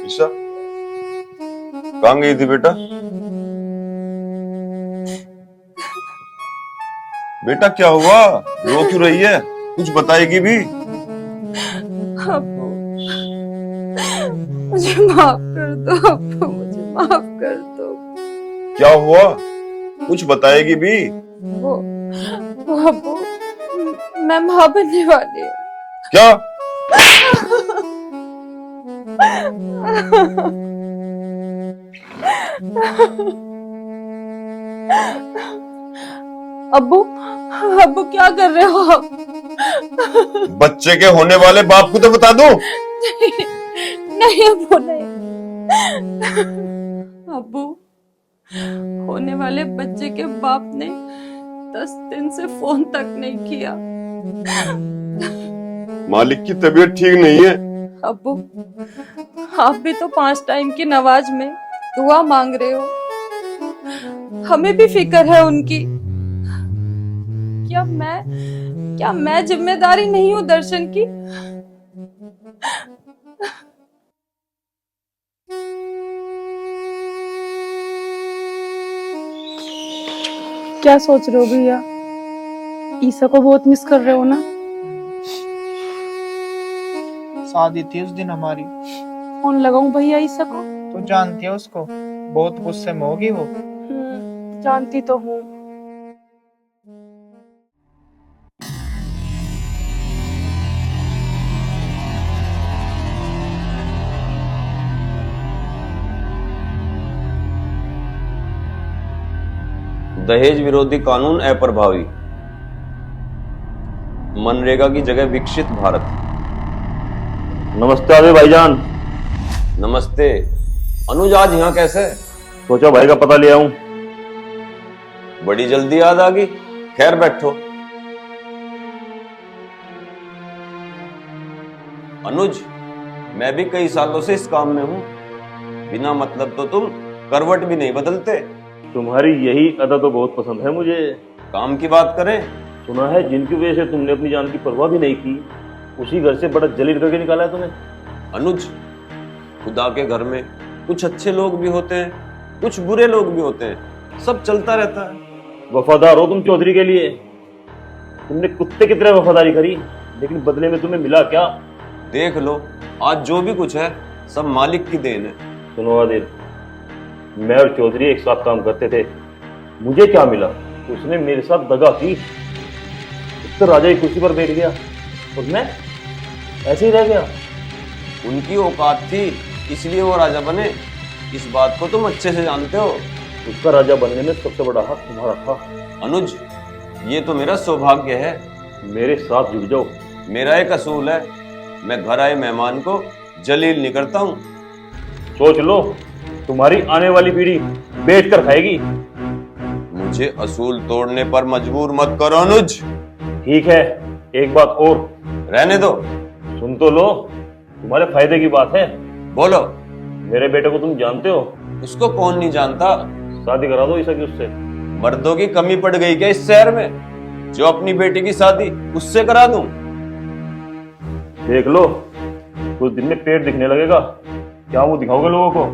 ईशा कहाँ गई थी बेटा? बेटा क्या हुआ? रो क्यों रही है? कुछ बताएगी भी? अब्बू, मुझे माफ कर दो अब्बू, मुझे माफ कर दो। क्या हुआ? कुछ बताएगी भी? वो अब्बू, मैं माँ बनने वाली हूँ। क्या? अब्बू, अब्बू क्या कर रहे हो आप? बच्चे के होने वाले बाप को तो बता दो। नहीं, नहीं अब्बू, नहीं। अब्बू, होने वाले बच्चे के बाप ने 10 दिन से फोन तक नहीं किया। मालिक की तबीयत ठीक नहीं है। अब्बू, आप भी तो 5 टाइम की नमाज में दुआ मांग रहे हो। हमें भी फिक्र है उनकी। क्या मैं जिम्मेदारी नहीं हूँ दर्शन की? क्या सोच रहे हो भैया? ईसा को बहुत मिस कर रहे हो ना? शादी थी उस दिन हमारी। फोन लगाऊं भैया ईसा को? तो जानती है उसको, बहुत गुस्से में होगी वो। जानती तो हूँ। दहेज विरोधी कानून अप्रभावी। मनरेगा की जगह विकसित भारत। नमस्ते आदि भाईजान। नमस्ते। अनुज आज यहाँ कैसे? सोचा भाई का पता ले आऊं। बड़ी जल्दी याद आ गई। खैर बैठो। अनुज, मैं भी कई सालों से इस काम में हूं। बिना मतलब तो तुम करवट भी नहीं बदलते। तुम्हारी यही अदा तो बहुत पसंद है मुझे। काम की बात करें, सुना है जिनकी वजह से तुमने अपनी जान की परवाह भी नहीं की, उसी घर से बड़ा जलील करके निकाला है तुम्हें। अनुज, खुदा के घर में कुछ अच्छे लोग भी होते हैं, कुछ बुरे लोग भी होते हैं, सब चलता रहता है। वफादार हो तुम चौधरी के लिए। तुमने कुत्ते की तरह वफादारी करी, लेकिन बदले में तुम्हें मिला क्या? देख लो, आज जो भी कुछ है सब मालिक की देन है। सुनो आदिल, मैं और चौधरी एक साथ काम करते थे। मुझे क्या मिला? उसने मेरे साथ दगा की। तो राजा की कुर्सी पर बैठ गया और मैं ऐसे ही रह गया। उनकी औकात थी इसलिए वो राजा बने। इस बात को तुम अच्छे से जानते हो। उसका राजा बनने में सबसे बड़ा हक तुम्हारा था। अनुज, ये तो मेरा सौभाग्य है। मेरे साथ जुड़ जाओ। मेरा एक असूल है, मैं घर आए मेहमान को जलील नहीं करता हूँ। सोच लो, तुम्हारी आने वाली पीढ़ी बैठ कर खाएगी। मुझे असूल तोड़ने पर मजबूर मत करो अनुज। ठीक है, एक बात और। रहने दो। सुन तो लो, तुम्हारे फायदे की बात है। बोलो। मेरे बेटे को तुम जानते हो? उसको कौन नहीं जानता। शादी करा दो ईसा की उससे। मर्दों की कमी पड़ गई क्या इस शहर में जो अपनी बेटी की शादी उससे करा दूं? देख लो, कुछ दिन में पेट दिखने लगेगा। क्या वो दिखाओगे लोगों को?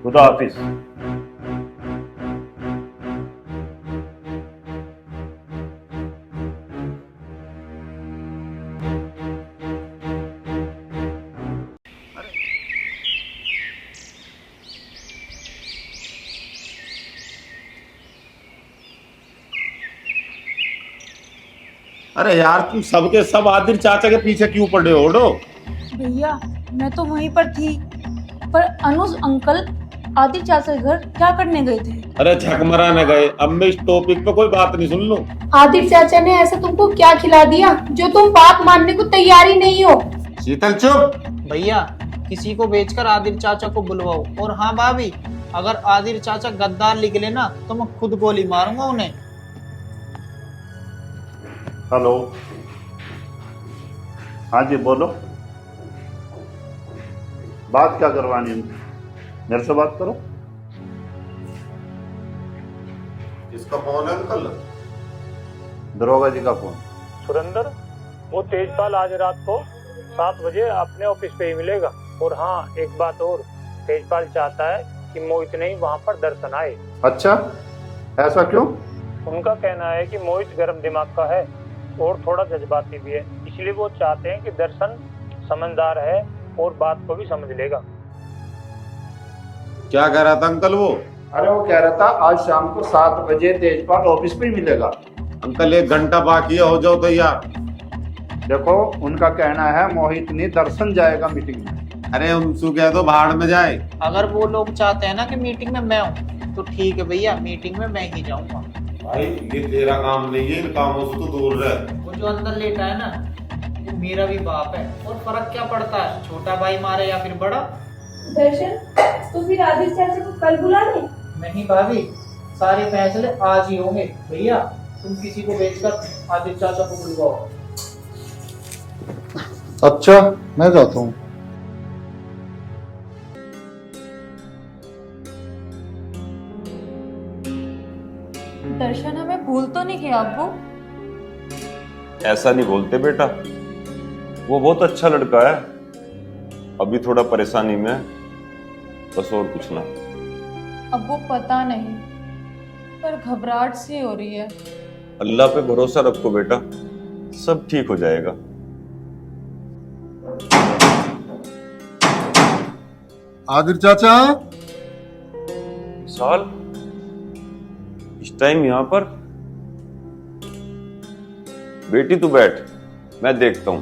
खुदा हाफिज। अरे यार तुम सबके सब आदिल चाचा के पीछे क्यों पड़े हो? ओढ़ो। भैया, मैं तो वहीं पर थी, पर अनुज अंकल आदिल चाचा के घर क्या करने गए थे? अरे झकमरा न गए। अब मैं इस टॉपिक पे कोई बात नहीं सुन लूं। आदिल चाचा ने ऐसा तुमको क्या खिला दिया जो तुम बात मानने को तैयार ही नहीं हो? शीतल चुप। भैया, किसी को बेचकर आदिल चाचा को बुलवाओ। और हाँ भाभी, अगर आदिल चाचा गद्दार निकले ना तो मैं खुद गोली मारूंगा उन्हें। हेलो, हाँ जी बोलो। बात क्या करवानी है? मेरे से बात करो। इसका फोन है अंकल? दरोगा जी का फोन। सुरेंद्र, वो तेजपाल आज रात को 7 बजे अपने ऑफिस पे ही मिलेगा। और हाँ, एक बात और, तेजपाल चाहता है कि मोहित नहीं वहां पर दर्शन आए। अच्छा, ऐसा क्यों? उनका कहना है कि मोहित गर्म दिमाग का है और थोड़ा जज्बाती भी है, इसलिए वो चाहते हैं कि दर्शन समझदार है और बात को भी समझ लेगा। क्या कह रहा था अंकल वो? अरे वो कह रहा था आज शाम को 7 बजे तेजपाल ऑफिस पे ही मिलेगा। अंकल 1 घंटा बाकी है, हो जाओ तैयार। देखो उनका कहना है मोहित नहीं दर्शन जाएगा मीटिंग में। अरे उनसे कह दो भाड़ में जाए। अगर वो लोग चाहते हैं ना कि मीटिंग में मैं हूँ तो ठीक है भैया, मीटिंग में मैं ही जाऊंगा। भाई ये तेरा काम नहीं है, इन कामों से तो दूर रह। वो जो अंदर लेटा है ना, वो मेरा भी बाप है, और फर्क क्या पड़ता है, छोटा भाई मारे या फिर बड़ा। दर्शन, तो फिर आदित्य चाचा को कल बुला ले। नहीं भाभी, सारे फैसले आज ही होंगे। भैया तुम किसी को भेजकर आदित्य चाचा को बुलवाओ। अच्छा, मैं जाता हूँ। दर्शन हमें भूल तो नहीं गया अब्बू? ऐसा नहीं बोलते बेटा, वो बहुत अच्छा लड़का है। अभी थोड़ा परेशानी में है, बस और कुछ ना। अब्बू पता नहीं, पर घबराहट सी हो रही है। अल्लाह पे भरोसा रखो बेटा, सब ठीक हो जाएगा। आदिर चाचा, विशाल इस टाइम यहाँ पर? बेटी तू बैठ, मैं देखता हूं।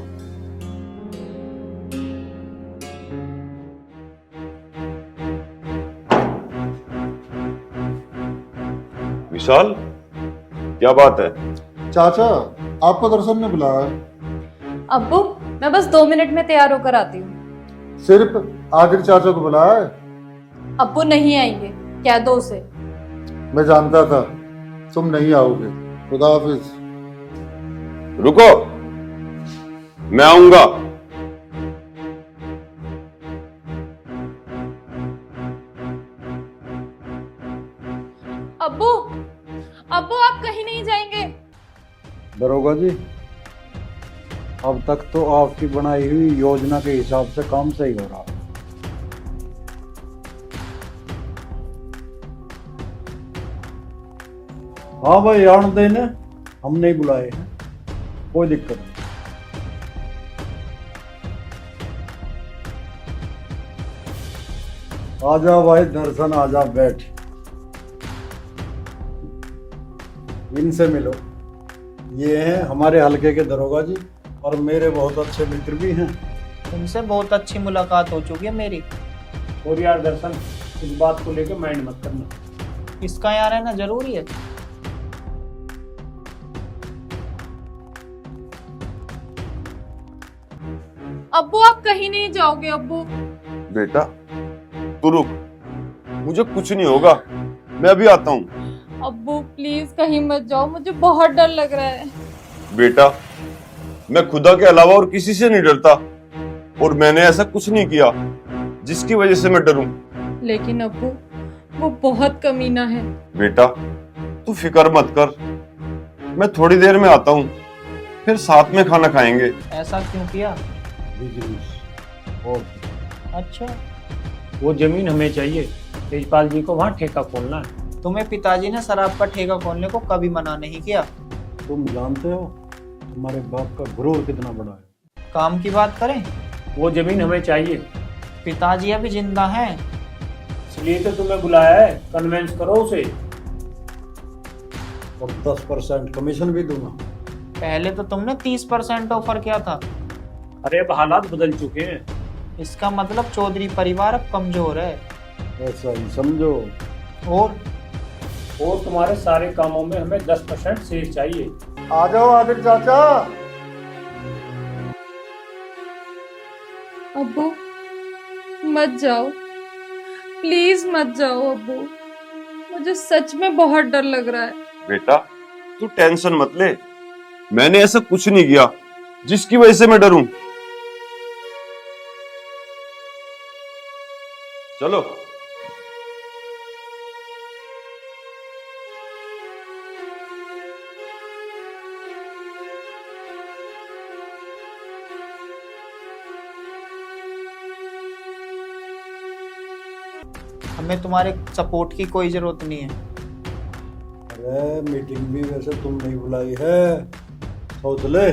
विशाल, क्या बात है? चाचा आपको दर्शन ने बुलाया है। अब्बू मैं बस 2 मिनट में तैयार होकर आती हूँ। सिर्फ आदिर चाचा को बुलाया है? अब्बू नहीं आएंगे, कह दो उसे। मैं जानता था तुम नहीं आओगे। खुदा हाफिज। रुको, मैं आऊंगा। अब्बू, अब्बू आप कहीं नहीं जाएंगे। दरोगा जी, अब तक तो आपकी बनाई हुई योजना के हिसाब से काम सही हो रहा है। हाँ भाई, आन देने हम नहीं बुलाए हैं, कोई दिक्कत नहीं। आजा भाई दर्शन, आजा बैठ, इनसे मिलो। ये हैं हमारे हलके के दरोगा जी और मेरे बहुत अच्छे मित्र भी हैं। तुमसे बहुत अच्छी मुलाकात हो चुकी है मेरी। और यार दर्शन, इस बात को लेकर माइंड मत करना। इसका यहाँ रहना जरूरी है। अब्बू आप कहीं नहीं जाओगे अब्बू। बेटा तू रुक, मुझे कुछ नहीं होगा, मैं अभी आता हूँ। अब्बू प्लीज कहीं मत जाओ, मुझे बहुत डर लग रहा है। बेटा मैं खुदा के अलावा और किसी से नहीं डरता, और मैंने ऐसा कुछ नहीं किया जिसकी वजह से मैं डरूं। लेकिन अब्बू वो बहुत कमीना है। बेटा तू फिक्र मत कर, मैं थोड़ी देर में आता हूँ, फिर साथ में खाना खाएंगे। ऐसा क्यों किया? बिजनेस और अच्छा, वो जमीन हमें चाहिए, तेजपाल जी को वहाँ ठेका खोलना है। तुम्हें पिताजी ने शराब का ठेका खोलने को कभी मना नहीं किया। तुम जानते हो तुम्हारे बाप का गुरूर कितना बड़ा है। काम की बात करें, वो जमीन हमें चाहिए, पिताजी अभी जिंदा हैं। इसलिए तो तुम्हें बुलाया है, कन्वेंस करो उसे। और 10% कमीशन भी दूंगा। पहले तो तुमने 30% ऑफर किया था। अरे अब हालात बदल चुके हैं। इसका मतलब चौधरी परिवार अब कमजोर है। ऐसा ही समझो। और तुम्हारे सारे कामों में हमें 10% शेष चाहिए। आ जाओ आदिर चाचा। अब्बू मत जाओ, प्लीज मत जाओ अब्बू, मुझे सच में बहुत डर लग रहा है। बेटा तू टेंशन मत ले, मैंने ऐसा कुछ नहीं किया जिसकी वजह से मैं डरूं। चलो। हमें तुम्हारे सपोर्ट की कोई जरूरत नहीं है। अरे मीटिंग भी वैसे तुम नहीं बुलाई है, सोच ले।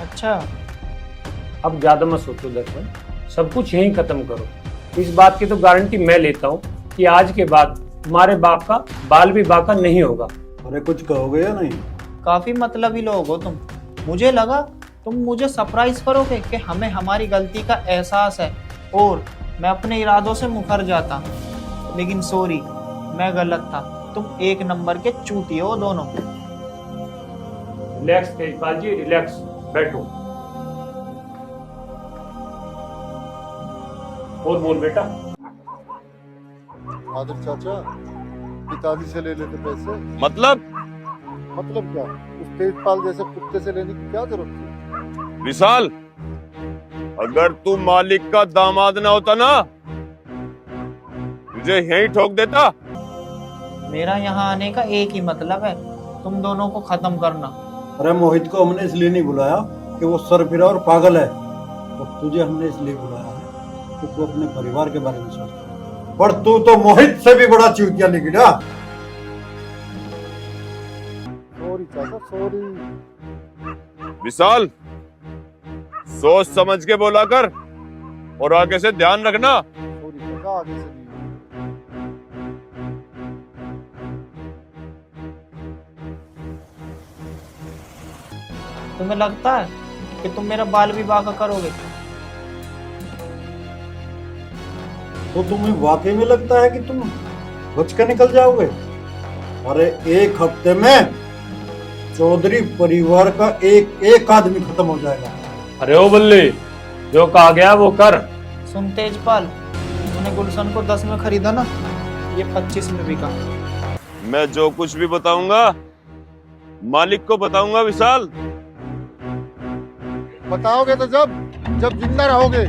अच्छा, अब ज्यादा मत सोचो दर्शन, सब कुछ यहीं खत्म करो। इस बात की तो गारंटी मैं लेता हूँ कि आज के बाद तुम्हारे बाप का बाल भी बाका नहीं होगा। अरे कुछ कहोगे या नहीं? काफी मतलबी लोग हो तुम। मुझे लगा तुम मुझे सरप्राइज करोगे कि हमें हमारी गलती का एहसास है और मैं अपने इरादों से मुकर जाता, लेकिन सॉरी, मैं गलत था। तुम एक नंबर के चूतिए हो दोनों। रिलैक्स तेजपाल जी, रिलैक्स, बैठो और बोल बेटा। आदिल चाचा पिताजी से ले लेते पैसे। मतलब मतलब क्या, उस तेजपाल जैसे कुत्ते से लेने की क्या जरूरत थी? विशाल, अगर तू मालिक का दामाद ना होता ना, तुझे यहीं ठोक देता। मेरा यहाँ आने का एक ही मतलब है, तुम दोनों को खत्म करना। अरे मोहित को हमने इसलिए नहीं बुलाया कि वो सरफिरा और पागल है, और तुझे हमने इसलिए बुलाया है कि तू अपने परिवार के बारे में सोचता है। पर तू तो मोहित से भी बड़ा चूतिया निकला। सॉरी चाचा, सॉरी। विशाल, सोच समझ के बोला कर और आगे से ध्यान रखना। सॉरी चाचा, आगे से नहीं। तुम्हें लगता है कि तुम मेरा बाल विवाह का करोगे? तो तुम्हें वाकई में लगता है कि तुम बच के निकल जाओगे? अरे एक हफ्ते में चौधरी परिवार का एक एक आदमी खत्म हो जाएगा। अरे ओ बल्ले, जो कहा गया वो कर। सुन तेजपाल, तूने गुलशन को 10 में खरीदा ना, ये 25 में बिका। मैं जो कुछ भी बताऊंगा मालिक को बताऊंगा विशाल। बताओगे तो जब जब जिंदा रहोगे।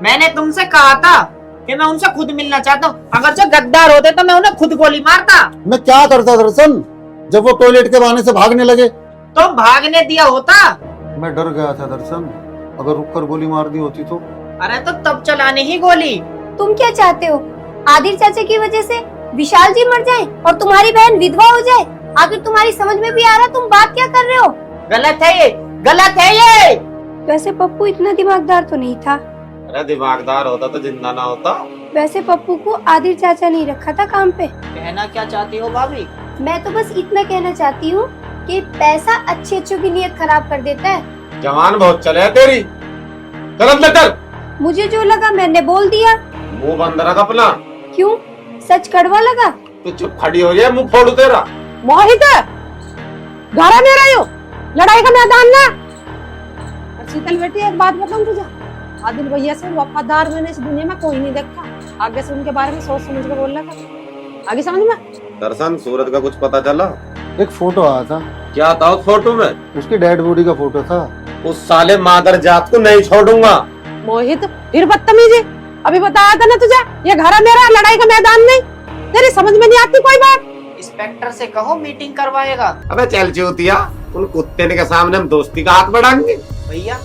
मैंने तुमसे कहा था कि मैं उनसे खुद मिलना चाहता हूँ। अगर जो गद्दार होते तो मैं उन्हें खुद गोली मारता। मैं क्या करता दर्शन, जब वो टॉयलेट के बहाने से भागने लगे? तो भागने दिया होता। मैं डर गया था दर्शन, अगर रुककर गोली मार दी होती तो। अरे तो तब चलानी ही गोली। तुम क्या चाहते हो? आदिल चाचा की वजह से विशाल जी मर जाएं और तुम्हारी बहन विधवा हो जाए? आखिर तुम्हारी समझ में भी आ रहा तुम बात क्या कर रहे हो? गलत है ये, गलत है ये। वैसे पप्पू इतना दिमागदार तो नहीं था। अरे दिमागदार होता तो जिंदा ना होता। वैसे पप्पू को आदिल चाचा नहीं रखा था काम पे। कहना क्या चाहती हो भाभी? मैं तो बस इतना कहना चाहती हूँ कि पैसा अच्छे अच्छों की नीयत खराब कर देता है। जवान बहुत चले है तेरी, चल अंदर चल। मुझे जो लगा मैंने बोल दिया। मुंह बंद रख अपना। क्यों, सच कड़वा लगा? तू चुप खड़ी हो जाए, मुंह फोड़ू तेरा। मोहित, घर में रही हो, लड़ाई का मैदान ना। शीतल बेटी, एक बात बताऊं तुझे, आदिल भैया से वफादार मैंने इस दुनिया में कोई नहीं देखा। आगे से उनके बारे में सोच समझ के बोलना था। आगे समझ में? दर्शन, सूरज का कुछ पता चला? एक फोटो आया था। क्या था उस फोटो में? उसकी डेड बॉडी का फोटो था। उस साले मादर जात को नहीं छोड़ूंगा। मोहित, फिर बदतमीजी। अभी बताया था ना तुझे, ये घर है मेरा, लड़ाई का मैदान नहीं। तेरी समझ में नहीं आती कोई बात? इंस्पेक्टर से कहो मीटिंग करवाएगा। अबे चल चूतिया, उन कुत्ते के सामने हम दोस्ती का हाथ बढ़ाएंगे। भैया,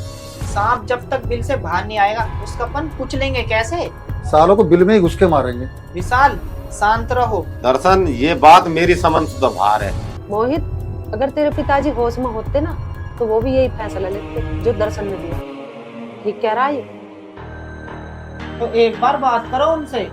सांप जब तक बिल से बाहर नहीं आएगा उसका पन कुचलेंगे कैसे? सालों को बिल में ही घुस के मारेंगे। विशाल, शांत रहो। दर्शन, ये बात मेरी समझ से बाहर है। मोहित, अगर तेरे पिताजी होश में होते ना तो वो भी यही फैसला लेते जो दर्शन ने दिया। ठीक कह रहा है ये। तो एक बार बात करो उनसे।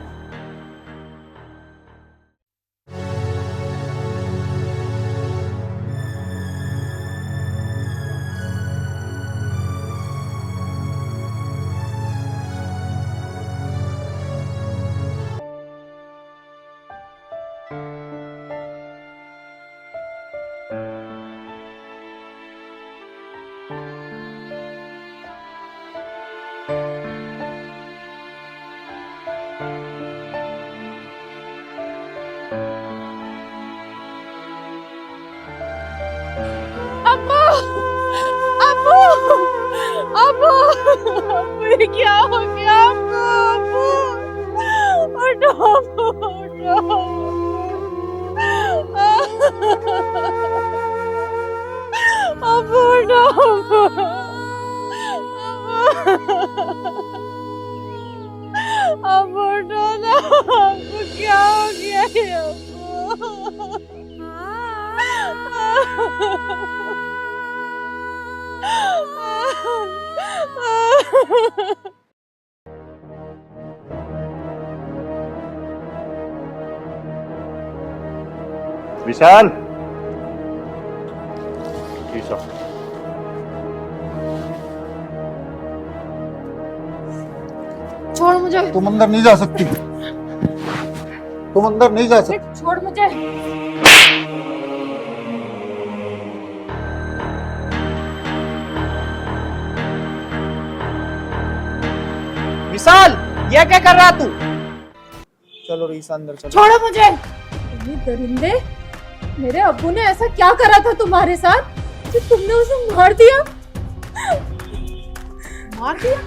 ये क्या हो गया आपको? उठो, उठो। अब उठो। अब उठो ना, आपको क्या हो गया है आपको? विशाल, ईशा, छोड़ मुझे, तुम अंदर नहीं जा सकती, तुम अंदर नहीं जा सकती। छोड़ मुझे। विशाल, ये क्या कर रहा तू? चलो रीसा अंदर चलो। छोड़ो मुझे। ये दरिंदे, मेरे अब्बू ने ऐसा क्या करा था तुम्हारे साथ कि तुमने उसे मार दिया? मार दिया?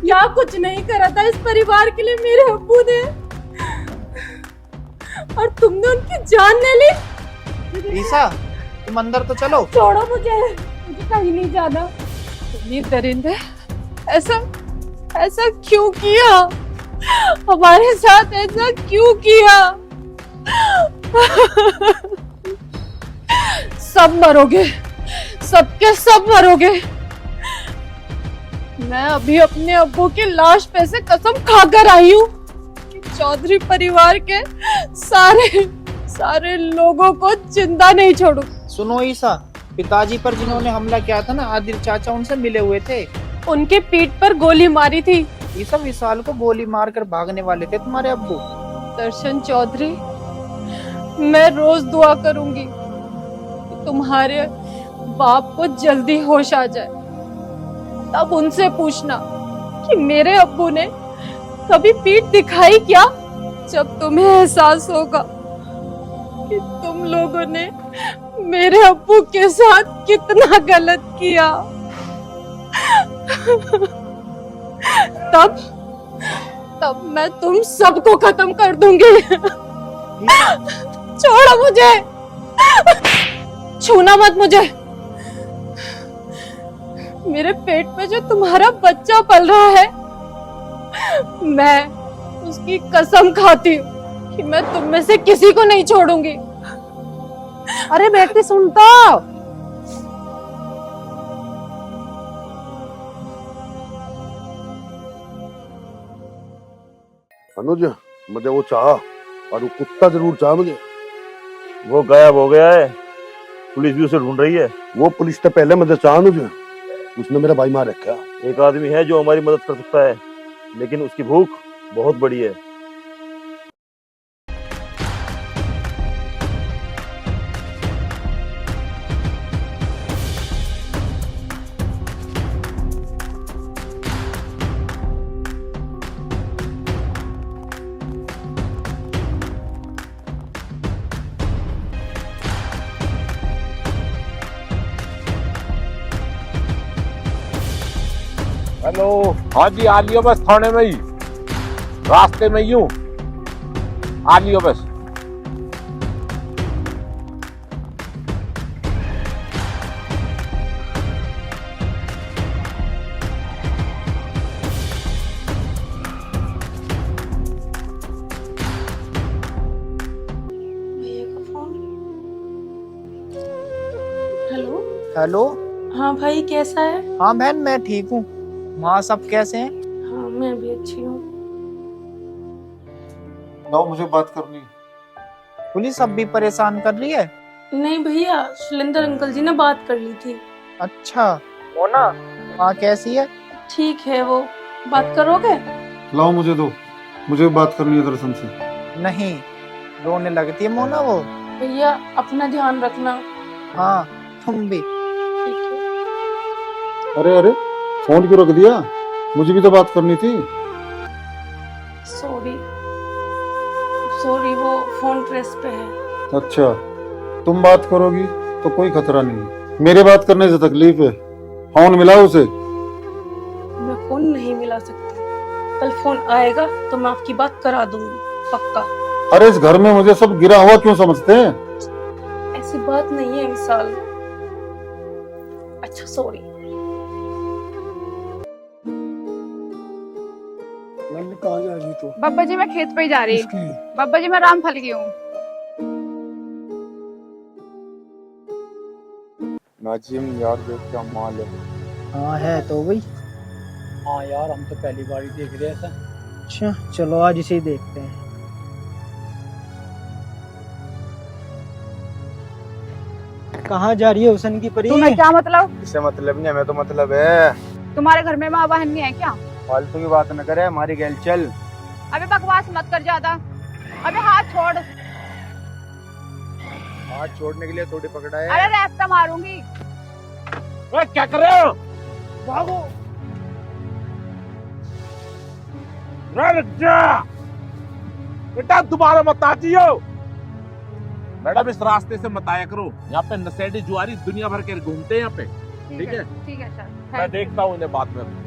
या कुछ नहीं करा था इस परिवार के लिए मेरे अब्बू ने, और तुमने उनकी जान ले ली। रीसा, तुम अंदर तो चलो। छोड़ो मुझे कहीं नहीं जाना। तुम ये दरिंदे ऐसा ऐसा क्यों किया? हमारे साथ ऐसा क्यों किया? सब मरोगे, सबके सब मरोगे। मैं अभी अपने अब्बू की लाश पे से कसम खाकर आई हूँ कि चौधरी परिवार के सारे लोगों को जिंदा नहीं छोड़ू। सुनो ईसा, पिताजी पर जिन्होंने हमला किया था ना, आदिल चाचा, उनसे मिले हुए थे। उनके पीठ पर गोली मारी थी। ईसा, विशाल को गोली मारकर भागने वाले थे तुम्हारे अब्बू। दर्शन चौधरी, मैं रोज दुआ करूंगी कि तुम्हारे बाप को जल्दी होश आ जाए। तब उनसे पूछना कि मेरे अब्बू ने कभी पीठ दिखाई क्या? जब तुम्हें एहसास होगा कि तुम लोगों ने मेरे अब्बू के साथ कितना गलत किया, तब मैं तुम सबको खत्म कर दूंगी। छोड़ो मुझे, छूना मत मुझे। मेरे पेट में जो तुम्हारा बच्चा पल रहा है, मैं उसकी कसम खाती हूँ कि मैं तुम में से किसी को नहीं छोड़ूंगी। अरे बेटी सुन तो। अनुज, मुझे वो चाह, और वो कुत्ता जरूर चाह मुझे। वो गायब हो गया है, पुलिस भी उसे ढूंढ रही है। वो पुलिस तो पहले मुझे चाह अनुज, उसने मेरा भाई मार रखा। एक आदमी है जो हमारी मदद कर सकता है, लेकिन उसकी भूख बहुत बड़ी है। हेलो, हाँ जी, आ लियो बस, थाने में ही, रास्ते में ही हूँ, आ लियो बस। हेलो। हेलो। हाँ भाई, कैसा है? हाँ बहन, मैं ठीक हूँ। वहाँ सब कैसे हैं? हाँ, मैं भी अच्छी हूँ। लाओ, मुझे बात करनी। पुलिस अब भी परेशान कर रही है? नहीं भैया, शैलेंद्र अंकल जी ने बात कर ली थी। अच्छा, वो ना वहाँ कैसी है? ठीक है, वो बात करोगे? लाओ मुझे दो, मुझे बात करनी है दर्शन से। नहीं, रोने लगती है मोना वो। भैया अपना ध्यान रखना। हाँ, तुम भी। ठीक है। अरे फोन क्यों रख दिया? मुझे भी तो बात करनी थी। सॉरी, वो फोन ट्रेस पे है। अच्छा, तुम बात करोगी तो कोई खतरा नहीं, मेरे बात करने से तकलीफ है। फोन मिला उसे, करा सकती। कल फोन आएगा तो मैं आपकी बात करा दूंगी, पक्का। अरे इस घर में मुझे सब गिरा हुआ क्यों समझते हैं? ऐसी बात नहीं है विशाल। अच्छा सॉरी। कहाँ जा रही तू? बाबा जी मैं खेत पे ही जा रही हूँ। बाबा जी मैं रामफल की हूँ। नाजिम यार देख क्या माल है। हाँ है तो भाई। हाँ यार हम तो पहली बार ही देख रहे हैं ऐसा। अच्छा चलो आज इसे ही देखते हैं। कहाँ जा रही है हुसन की परी? तुम्हें क्या मतलब? इससे मतलब नहीं, हमें तो मतलब है। तुम्हारे घर में माँ बहन नहीं है क्या? फालतू की बात न करे, हमारी गैल चल। अबे बकवास मत कर ज्यादा। अबे हाथ छोड़। हाथ छोड़ने के लिए थोड़ी पकड़ा है। अरे रास्ता मारूंगी। क्या कर रहे हो? भागो। रुक जा बेटा, दोबारा मत आजियो। मैडम इस रास्ते से मत आया करो, यहाँ पे नशेड़ी जुआरी दुनिया भर के घूमते हैं यहाँ पे। ठीक है ठीक है सर। मैं देखता हूँ इन्हें बाद में।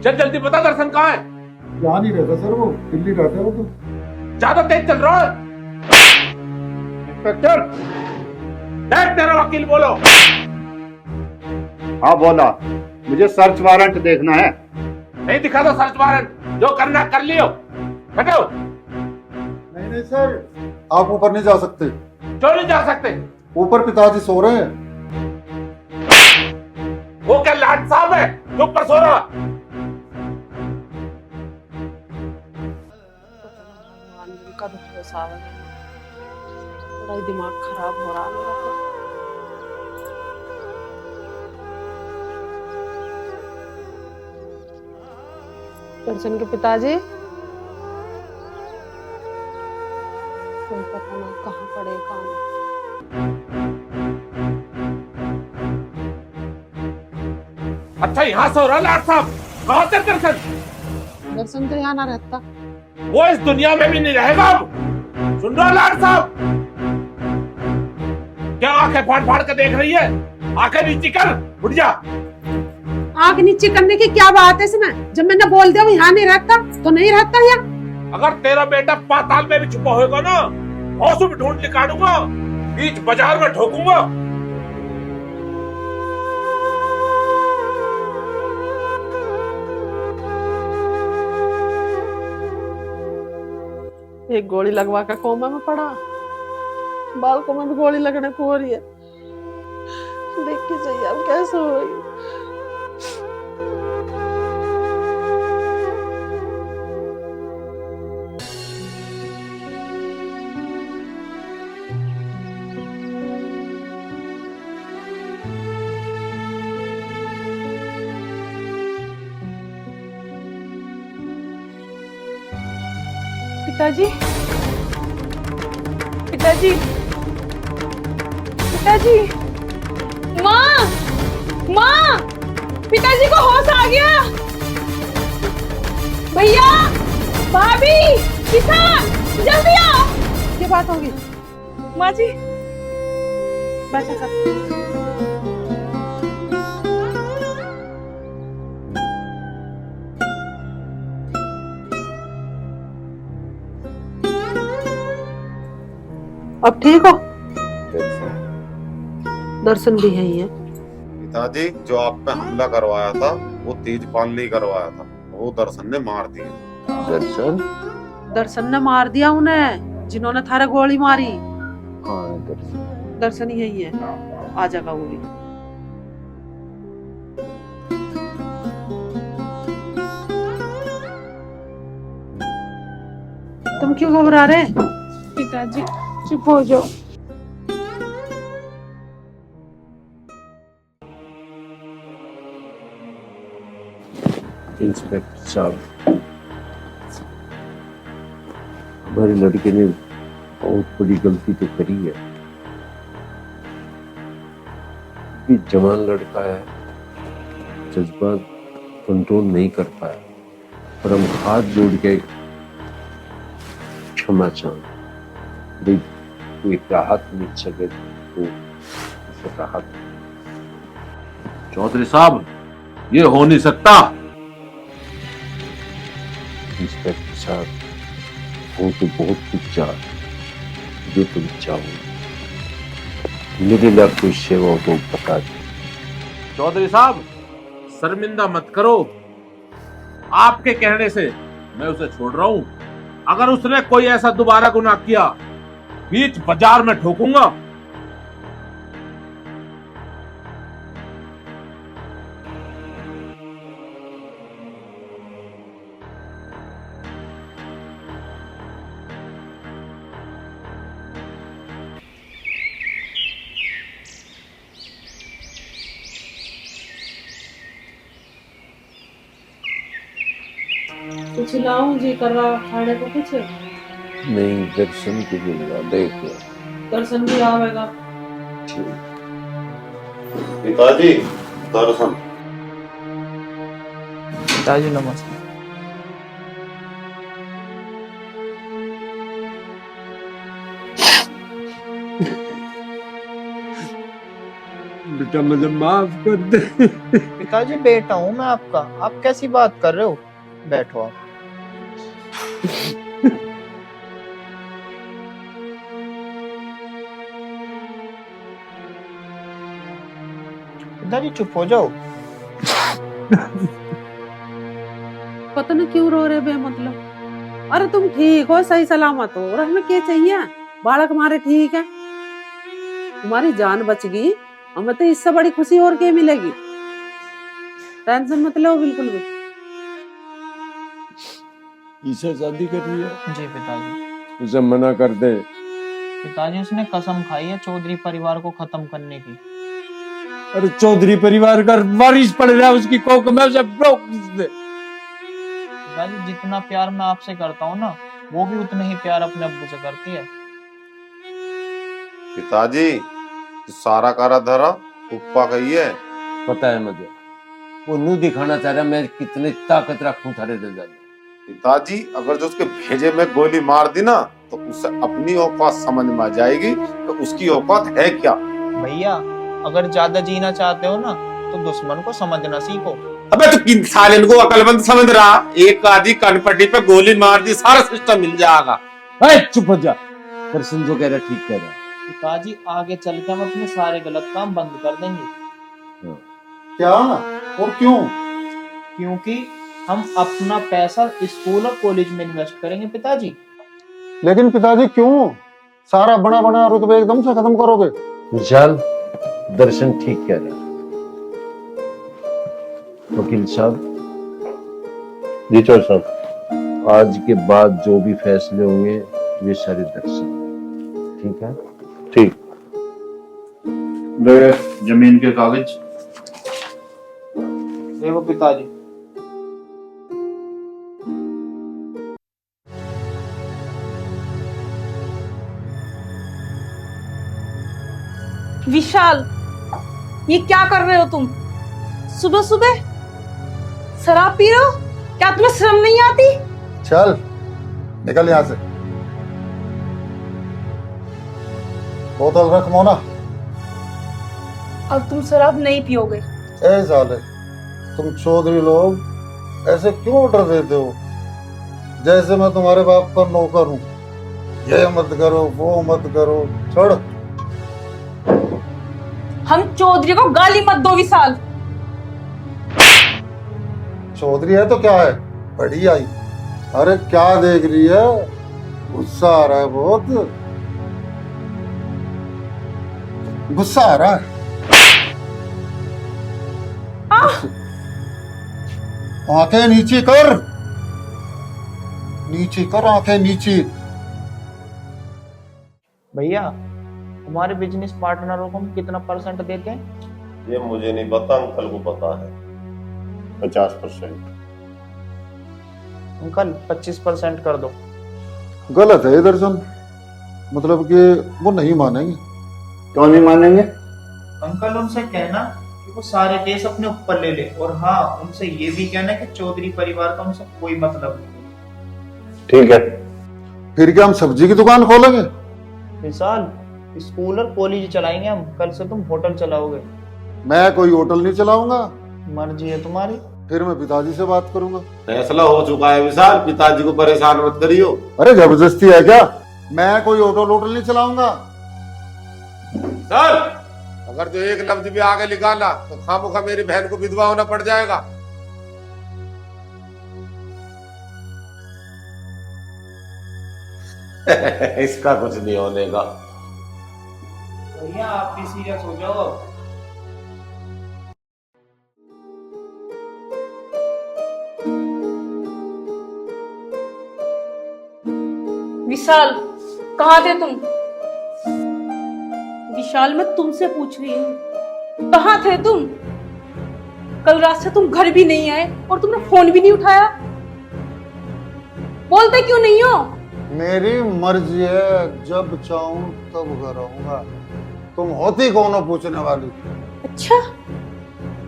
चल जल्दी बता, दर्शन कहाँ है? यहाँ नहीं रहता सर, वो दिल्ली रहता है वो तो। ज्यादा तेज चल रहा है। इंस्पेक्टर देख, तेरा वकील बोलो। हाँ बोला, मुझे सर्च वारंट देखना है। नहीं दिखा दो सर्च वारंट, जो करना कर लियो। हटो। नहीं नहीं सर, आप ऊपर नहीं जा सकते। क्यों नहीं जा सकते? ऊपर पिताजी सो रहे हैं। वो क्या लाट साहब है जो ऊपर सो रहा? कब सावन बड़ा ही दिमाग खराब हो रहा है मेरा तो। दर्शन के पिताजी कोई पता नहीं कहाँ पड़े कहाँ नहीं। अच्छा यहाँ सो रहा लाट साहब? कहाँ थे दर्शन? दर्शन तो यहाँ ना रहता। वो इस दुनिया में भी नहीं रहेगा अब। सुन रहा लाट साहब? क्या आंखें फाड़ फाड़ के देख रही है? आंखें नीची कर, उठ जा। आंख नीचे करने की क्या बात है इसमें? जब मैंने बोल दिया यहाँ नहीं रहता तो नहीं रहता यहाँ। अगर तेरा बेटा पाताल में भी छुपा होगा ना, औसू भी ढूंढ निकालूंगा, बीच बाजार में ठोकूंगा। एक गोली लगवा कर कोमा में पड़ा, बालकों में भी गोली लगने को हो रही है। देख के चाहिए अब कैसे हो रही। पिताजी, पिताजी, पिताजी, माँ, माँ, पिताजी को होश आ गया। भैया, भाभी, किसान, जल्दी आओ। क्या बात होगी? माँ जी, बैठा कर। अब ठीक हो? दर्शन भी है ही है। पिताजी जो आप पे हमला करवाया था वो तेजपाल ने करवाया था, वो दर्शन ने मार दिया। दर्शन? दर्शन ने मार दिया उन्हें, जिन्होंने थारे गोली मारी। हाँ दर्शन। दर्शन ही यही है, आ जाएगा वो भी। तुम क्यों घबरा रहे? पिताजी चुप हो जाओ। इंस्पेक्टर साहब, हमारे लड़के ने बहुत बड़ी गलती तो करी है। भी जवान लड़का है, जज्बात कंट्रोल नहीं कर पाया, पर हम हाथ जोड़ के क्षमा चाहें। कोई राहत मिल सके तो उसे राहत। चौधरी साहब, ये हो नहीं सकता। इंस्पेक्टर साहब, वो तो बहुत कुछ चाह जो तुम चाहो। मेरे लिए कोई सेवा तो बता दो। चौधरी साहब, शर्मिंदा मत करो। आपके कहने से मैं उसे छोड़ रहा हूं। अगर उसने कोई ऐसा दोबारा गुनाह किया, बीच बाजार में ठोकूंगा। कुछ लाऊं जी कर रहा खाने को कुछ? नहीं, दर्शन के लिए देखो। दर्शन भी आवेगा। पिताजी दर्शन। पिताजी नमस्ते। बेटा मुझे माफ कर दे। पिताजी बेटा हूँ मैं आपका, आप कैसी बात कर रहे हो? बैठो आप। पिताजी चुप हो जाओ। पता नहीं क्यों रो रहे बे मतलब। अरे तुम ठीक हो, सही सलामत हो, और हमें क्या चाहिए? बालक हमारे ठीक है, तुम्हारी जान बच गई, हमें तो इससे बड़ी खुशी और क्या मिलेगी। टेंशन मत लो बिल्कुल भी। इसे शादी कर रही है? जी पिताजी। उसे मना कर दे। पिताजी उसने कसम खाई है चौधरी परिवार को खत्म करने की। अरे चौधरी परिवार का वारिस पड़ रहा है उसकी कोख में, उसे ब्रोक दे। पिताजी जितना प्यार मैं आपसे करता हूँ ना, वो भी उतना ही प्यार अपने अब्बू से करती है। पिताजी सारा कारा धरा उपा कही है। पता है मुझे, वो नू दिखाना चाह रहा मैं कितनी ताकत रखूं थारे दिल में। पिताजी अगर जो उसके भेजे में गोली मार दी ना, तो उसे अपनी औकात समझ में आ जाएगी तो उसकी औकात है क्या। भैया अगर ज्यादा जीना चाहते हो ना, तो दुश्मन को समझना सीखो। अबे तो किन साले को अकलमंद समझ रहा? एक आदि कनपट्टी पे गोली मार दी, सारा सिस्टम मिल जाएगा। चुप हो जा। दर्शन जो कह रहा ठीक कह रहा। पिताजी आगे चल के हम अपने सारे गलत काम बंद कर देंगे। क्या और क्यों? क्योंकि हम अपना पैसा स्कूल और कॉलेज में इन्वेस्ट करेंगे पिताजी। लेकिन पिताजी क्यों? सारा बना बना रुतबे एकदम से खत्म करोगे? विशाल, दर्शन ठीक कह रहा। वकील साहब। जी चौधरी साहब, आज के बाद जो भी फैसले होंगे वे सारे दर्शन, ठीक है? ठीक। जमीन के कागज देखो पिताजी। विशाल, ये क्या कर रहे हो तुम? सुबह सुबह शराब पी रहे हो? क्या तुम्हें शर्म नहीं आती? चल निकल यहाँ से। बोतल रख मोना। अब तुम शराब नहीं पियोगे। ए साले, तुम चौधरी लोग ऐसे क्यों ऑर्डर देते हो? जैसे मैं तुम्हारे बाप का नौकर हूँ। ये मत करो, वो मत करो, छोड़। हम चौधरी को गाली मत दो विशाल। चौधरी है तो क्या है, बड़ी आई। अरे क्या देख रही है? गुस्सा आ रहा है बहुत, गुस्सा आ रहा है। आंखें नीचे कर, नीचे कर आंखें नीचे। भैया हमारे बिजनेस पार्टनरों को हम कितना % देते हैं? ये मुझे नहीं पता, अंकल को पता है। 50%। अंकल 25% कर दो। गलत है ये दर्शन, मतलब कि वो नहीं मानेंगे। क्यों नहीं मानेंगे? अंकल उनसे कहना कि वो सारे केस अपने ऊपर ले ले, और हाँ उनसे ये भी कहना कि चौधरी परिवार का उनसे कोई मतलब नहीं। ठीक है। फिर क्या हम सब्जी की दुकान खोलेंगे? विशाल, स्कूल और कॉलेज चलाएंगे हम, कल से तुम होटल चलाओगे। मैं कोई होटल नहीं चलाऊंगा। मर्जी है तुम्हारी। फिर मैं पिताजी से बात करूंगा। फैसला हो चुका है विशाल, पिताजी को परेशान मत करियो। अरे जबरदस्ती है क्या? मैं कोई होटल नहीं चलाऊंगा। सर, अगर जो एक लफ्ज भी आगे निकाला तो खामोखा मेरी बहन को विधवा होना पड़ जाएगा। इसका कुछ नहीं होने का। भैया आप भी सीरियस हो जाओ। विशाल, कहाँ थे तुम? विशाल, मैं तुमसे पूछ रही हूँ, कहाँ थे तुम? कल रात से तुम घर भी नहीं आए और तुमने फोन भी नहीं उठाया। बोलते क्यों नहीं हो? मेरी मर्जी है, जब चाहूं तब घर आऊंगा। तुम होती कौन हो पूछने वाली? अच्छा,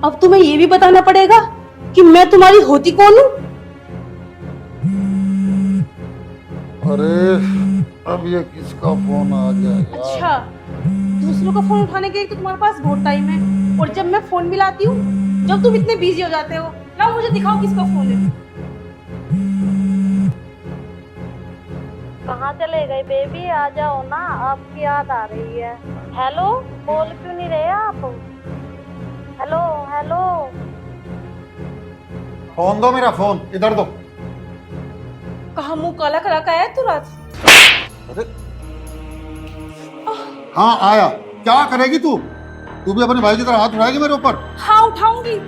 अब तुम्हें ये भी बताना पड़ेगा कि मैं तुम्हारी होती कौन हूँ? अरे अब ये किसका फोन आ गया यार? अच्छा, दूसरों का फोन उठाने के लिए तो तुम्हारे पास बहुत टाइम है, और जब मैं फोन मिलाती हूँ जब तुम इतने बिजी हो जाते हो। लाओ मुझे दिखाओ किसका फोन है। कहाँ चले गए बेबी? आ जाओ ना, आपकी याद आ रही है। हेलो, बोल क्यों नहीं रहे आप? Hello hello. फोन दो, मेरा फोन इधर दो। कहाँ मुंह काला करा का है तू रात? अरे हाँ आया। क्या करेगी तू? तू भी अपने भाई की तरह हाथ उठाएगी मेरे ऊपर? हाँ उठाऊंगी।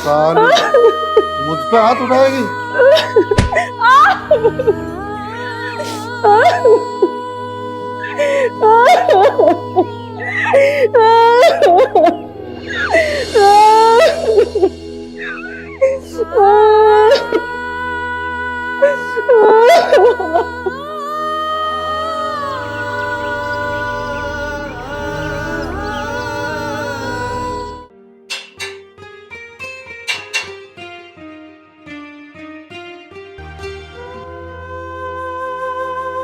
सारी मुझ पे हाथ उठाएगी?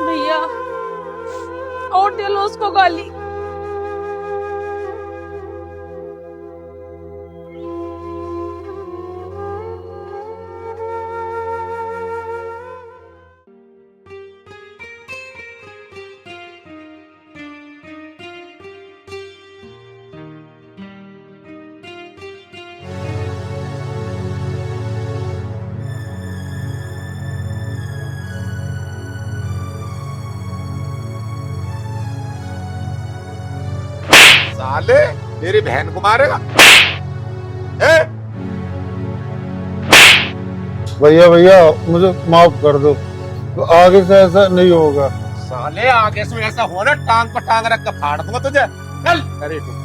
भैया, और दे लो उसको गाली। साले, मेरी बहन को मारेगा? भैया भैया मुझे माफ कर दो, तो आगे से ऐसा नहीं होगा। साले, आगे से ऐसा होना टांग पर टांग रख कर फाड़ दूंगा तुझे। चल अरे तू।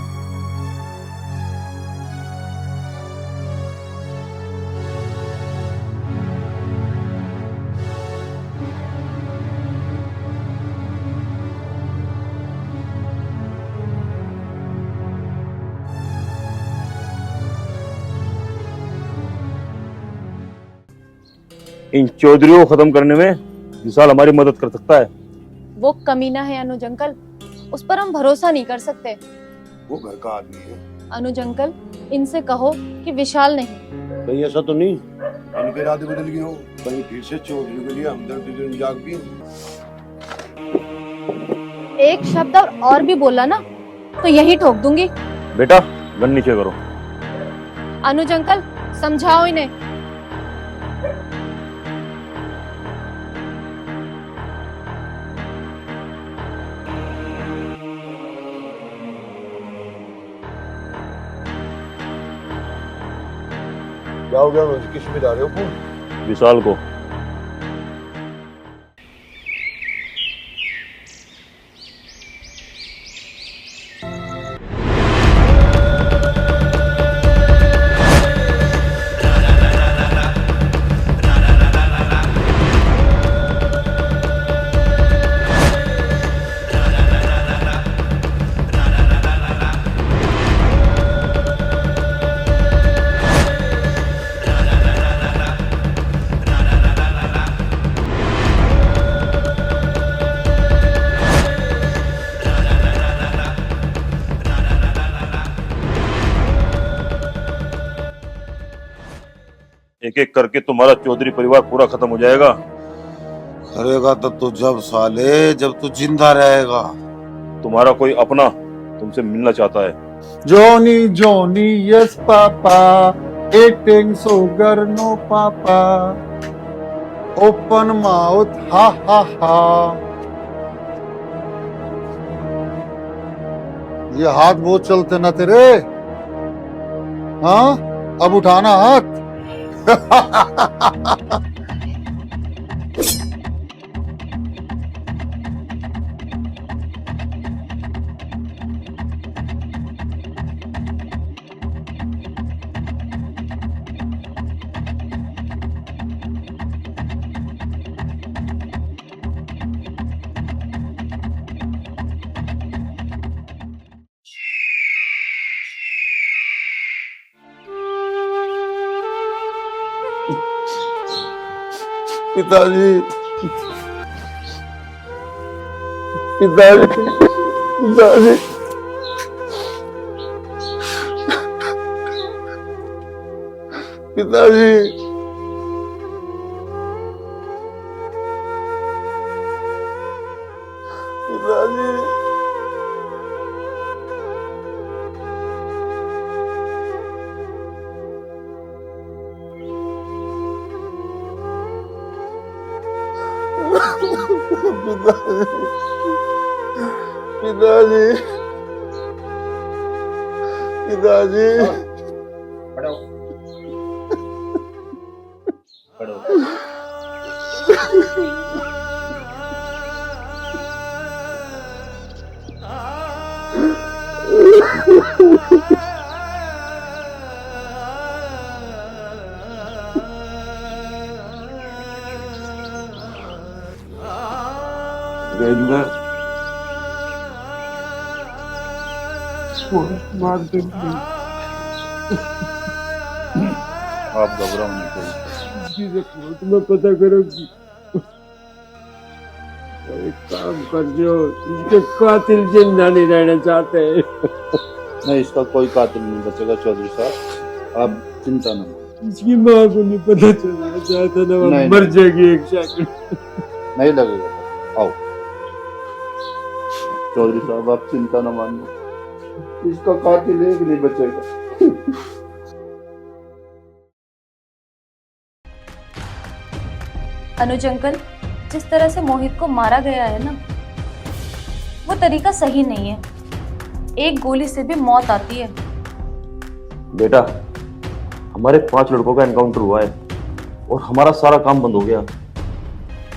इन चौधरियों को खत्म करने में विशाल हमारी मदद कर सकता है। वो कमीना है अनुज अंकल, उस पर हम भरोसा नहीं कर सकते। वो घर का आदमी है। अनुज अंकल, इनसे कहो कि विशाल नहीं। कहीं ऐसा तो नहीं इनके इरादे बदल गए हो? कहीं फिर से चौधरी के लिए हमदर्दी जाग गई? एक शब्द और भी बोला ना तो यही ठोक दूंगी। बेटा, गन नीचे करो। अनुज अंकल, समझाओ इन्हें। क्या हो गया? किस पे जा रहे हो फोन? विशाल को। एक एक करके तुम्हारा चौधरी परिवार पूरा खत्म हो जाएगा। करेगा तो तू जब साले, जब तू जिंदा रहेगा। तुम्हारा कोई अपना तुमसे मिलना चाहता है। Johnny, Johnny, yes papa, eating sugar no papa, open mouth ha ha ha। ये हाथ बहुत चलते ना तेरे, हाँ? अब उठाना हाथ। पिताजी, पिताजी, पिताजी, पिताजी, पिताजी, पिताजी, पिताजी, खड़ो खड़ो। मार देंगे। आप घबराओ नहीं। तुम्हें पता करो कि एक काम कर जो इसके कातिल जिंदा नहीं रहना चाहते हैं। नहीं, इसका कोई कातिल नहीं बचेगा चौधरी साहब, आप चिंता न करें। इसकी माँ को नहीं पता चलना चाहता ना, नहीं, मर नहीं। जाएगी एक सेकंड। नहीं लगेगा। आओ चौधरी साहब, आप चिंता न मानो, इसका कातिल एक नहीं बचेगा। अनुज अंकल, जिस तरह से मोहित को मारा गया है ना, वो तरीका सही नहीं है। एक गोली से भी मौत आती है। बेटा, हमारे 5 लड़कों का एनकाउंटर हुआ है और हमारा सारा काम बंद हो गया।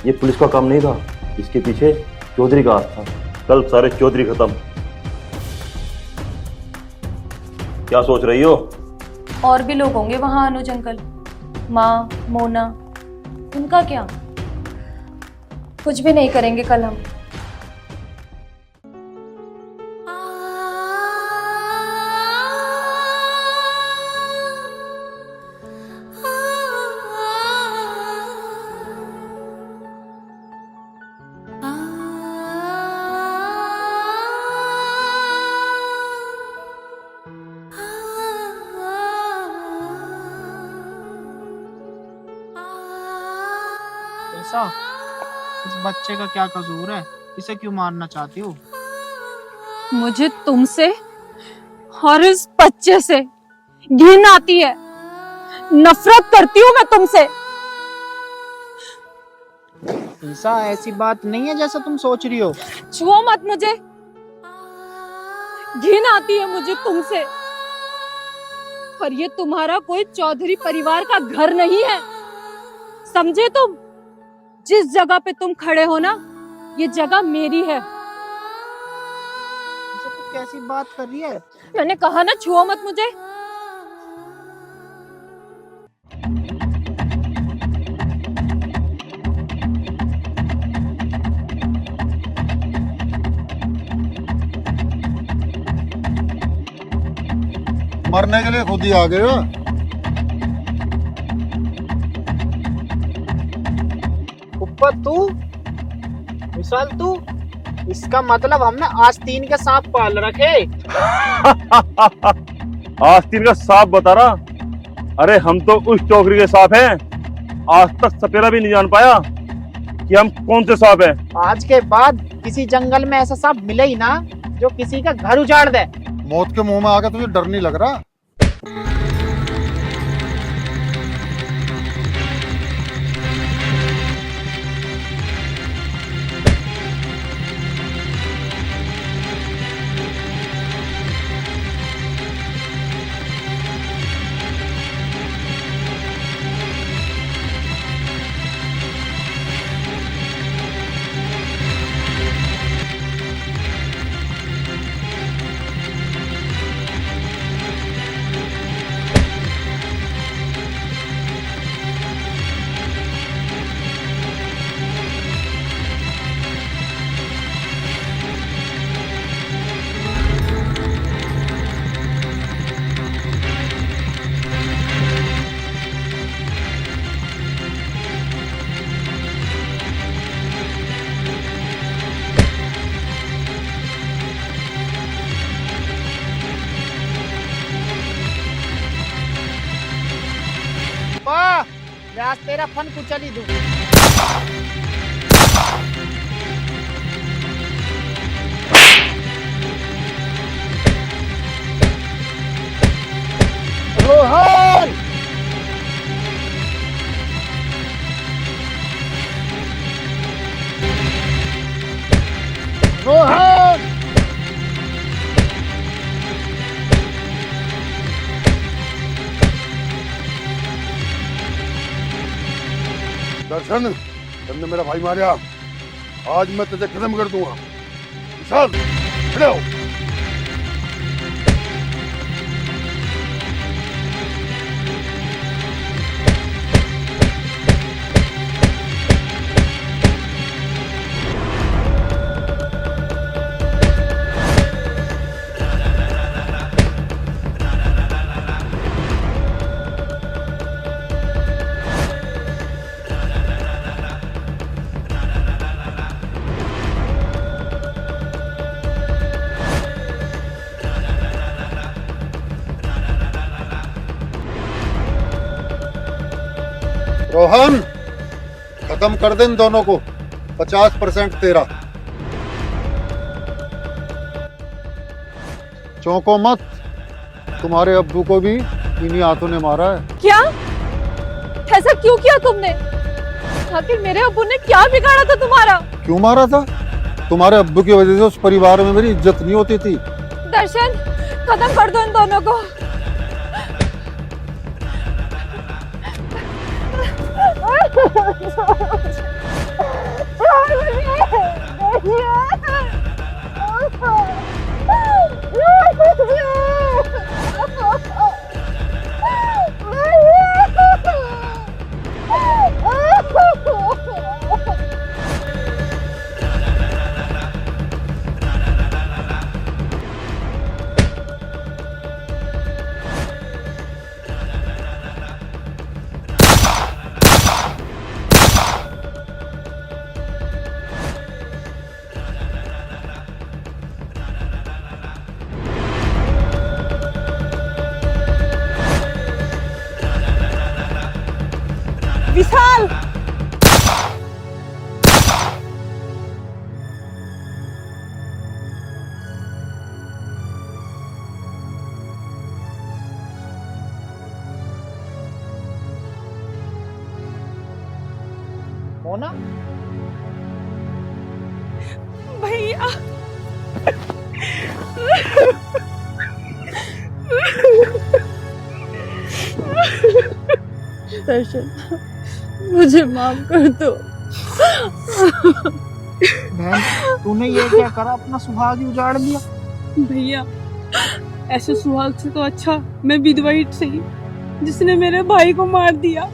ये पुलिस का काम नहीं था, इसके पीछे चौधरी का हाथ था। कल सारे चौधरी खत्म। क्या सोच रही हो? और भी लोग होंगे वहां अनुज अंकल, माँ, मोना, उनका क्या? कुछ भी नहीं करेंगे कल हम। ऐसा, इस बच्चे का क्या कसूर है? इसे क्यों मारना चाहती हो? मुझे तुमसे और इस बच्चे से घिन आती है, नफरत करती हूँ मैं तुमसे। ऐसा ऐसी बात नहीं है जैसा तुम सोच रही हो। छुओ मत मुझे, घिन आती है मुझे तुमसे। पर ये तुम्हारा कोई चौधरी परिवार का घर नहीं है, समझे तुम? जिस जगह पे तुम खड़े हो ना, ये जगह मेरी है। तो कैसी बात कर रही है? मैंने कहा ना, छुओ मत मुझे। मरने के लिए खुद ही आ गए हो। ऊपर तू, विशाल तू, इसका मतलब हमने आस्तीन के सांप पाल रखे। आस्तीन का सांप बता रहा? अरे हम तो उस टोकरी के सांप हैं। आज तक सपेरा भी नहीं जान पाया कि हम कौन से सांप हैं। आज के बाद किसी जंगल में ऐसा सांप मिले ही ना जो किसी का घर उजाड़ दे। मौत के मुंह में आकर तुझे डर नहीं लग रहा? आज तेरा फन कुचल ही दूं। रोहन, रोहन, दर्शन, तुमने मेरा भाई मारा, आज मैं तुझे खत्म कर दूंगा। विशाल, खड़े हो। रोहन, खत्म कर दे इन दोनों को। 50% तेरा। चौंको मत, तुम्हारे अब्बू को भी इन्हीं हाथों ने मारा है। क्या? ऐसा क्यों किया तुमने? आखिर मेरे अब्बू ने क्या बिगाड़ा था तुम्हारा? क्यों मारा था? तुम्हारे अब्बू की वजह से उस परिवार में मेरी इज्जत नहीं होती थी। दर्शन, खत्म कर दो इन दोनों को। विशाल, मोना, भैया, दर्शन, मुझे माफ कर दो। बहन तूने ये क्या करा, अपना सुहाग ही उजाड़ दिया। भैया ऐसे सुहाग से तो अच्छा मैं विधवा ही सही जिसने मेरे भाई को मार दिया।